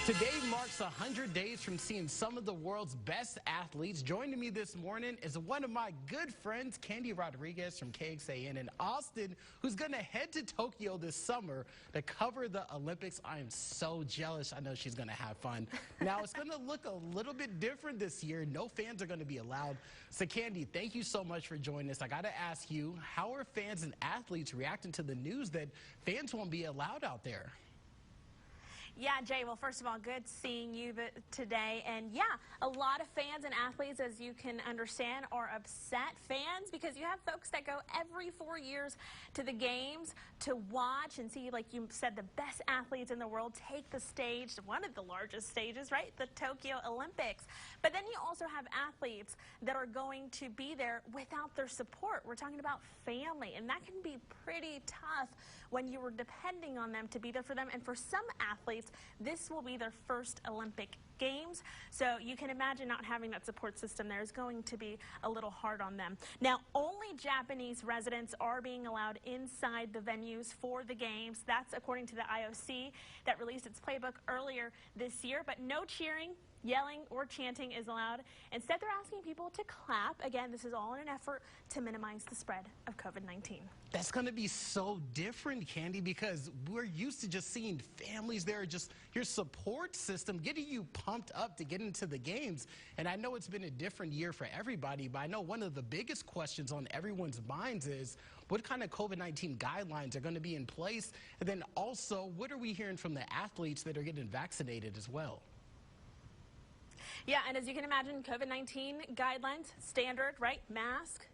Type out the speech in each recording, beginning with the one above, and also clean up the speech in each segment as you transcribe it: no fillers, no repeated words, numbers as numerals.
Today marks 100 days from seeing some of the world's best athletes. Joining me this morning is one of my good friends, Candy Rodriguez from KXAN in Austin, who's going to head to Tokyo this summer to cover the Olympics. I am so jealous. I know she's going to have fun. Now, it's going to look a little bit different this year. No fans are going to be allowed. So, Candy, thank you so much for joining us. I got to ask you, how are fans and athletes reacting to the news that fans won't be allowed out there? Yeah, Jay, well, first of all, good seeing you today. And yeah, a lot of fans and athletes, as you can understand, are upset fans because you have folks that go every 4 years to the games to watch and see, like you said, the best athletes in the world take the stage, one of the largest stages, right? The Tokyo Olympics. But then you also have athletes that are going to be there without their support. We're talking about family, and that can be pretty tough when you were depending on them to be there for them. And for some athletes, this will be their first Olympic Games, so you can imagine not having that support system there is going to be a little hard on them. Now, only Japanese residents are being allowed inside the venues for the games. That's according to the IOC that released its playbook earlier this year, but no cheering, yelling, or chanting is allowed. Instead, they're asking people to clap. Again, this is all in an effort to minimize the spread of COVID-19. That's going to be so different, Candy, because we're used to just seeing families there, just your support system, getting you pumped up to get into the games. And I know it's been a different year for everybody, but I know one of the biggest questions on everyone's minds is what kind of COVID-19 guidelines are going to be in place? And then also, what are we hearing from the athletes that are getting vaccinated as well? Yeah, and as you can imagine, COVID-19 guidelines, standard, right? Mask,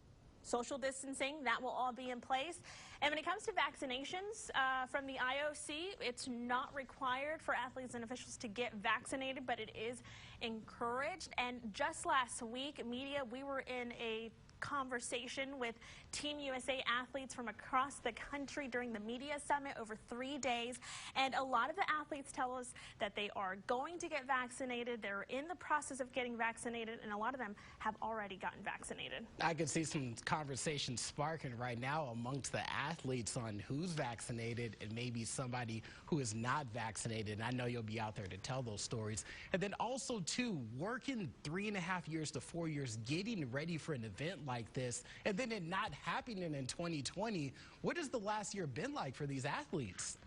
social distancing, that will all be in place. And when it comes to vaccinations from the IOC, it's not required for athletes and officials to get vaccinated, but it is encouraged. And just last week, media, we were in a conversation with Team USA athletes from across the country during the media summit over 3 days, and a lot of the athletes tell us that they are going to get vaccinated. They're in the process of getting vaccinated, and a lot of them have already gotten vaccinated. I could see some conversations sparking right now amongst the athletes on who's vaccinated and maybe somebody who is not vaccinated, and I know you'll be out there to tell those stories. And then also too, working 3.5 years to 4 years getting ready for an event like this, and then it not happening in 2020. What has the last year been like for these athletes?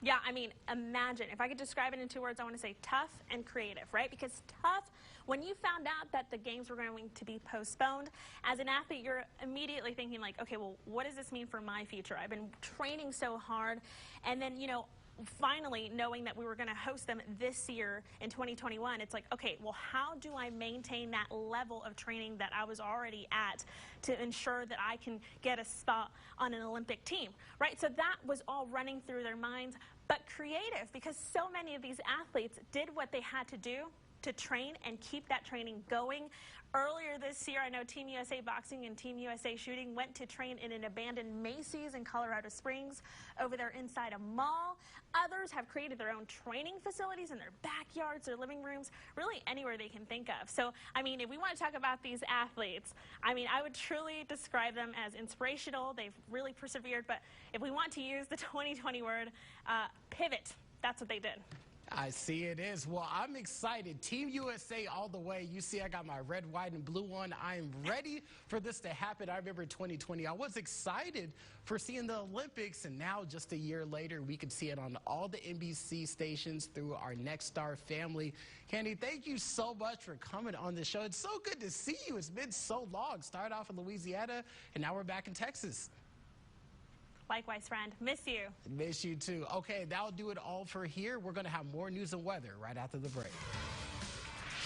Yeah, I mean, imagine, if I could describe it in 2 words, I want to say tough and creative, right? Because tough, when you found out that the games were going to be postponed, as an athlete, you're immediately thinking like, okay, well, what does this mean for my future? I've been training so hard, and then, you know, finally knowing that we were going to host them this year in 2021, it's like, okay, well, how do I maintain that level of training that I was already at to ensure that I can get a spot on an Olympic team, right? So that was all running through their minds, but creative, because so many of these athletes did what they had to do to train and keep that training going. Earlier this year, I know Team USA Boxing and Team USA Shooting went to train in an abandoned Macy's in Colorado Springs over there inside a mall. Others have created their own training facilities in their backyards, their living rooms, really anywhere they can think of. So, I mean, if we want to talk about these athletes, I mean, I would truly describe them as inspirational. They've really persevered, but if we want to use the 2020 word, pivot, that's what they did. I see it is. Well, I'm excited. Team USA all the way. You see I got my red, white, and blue on. I am ready for this to happen. I remember 2020. I was excited for seeing the Olympics, and now just a year later, we could see it on all the NBC stations through our Next Star family. Candy, thank you so much for coming on the show. It's so good to see you. It's been so long. Started off in Louisiana, and now we're back in Texas. Likewise, friend. Miss you. Miss you too. Okay, that'll do it all for here. We're going to have more news and weather right after the break.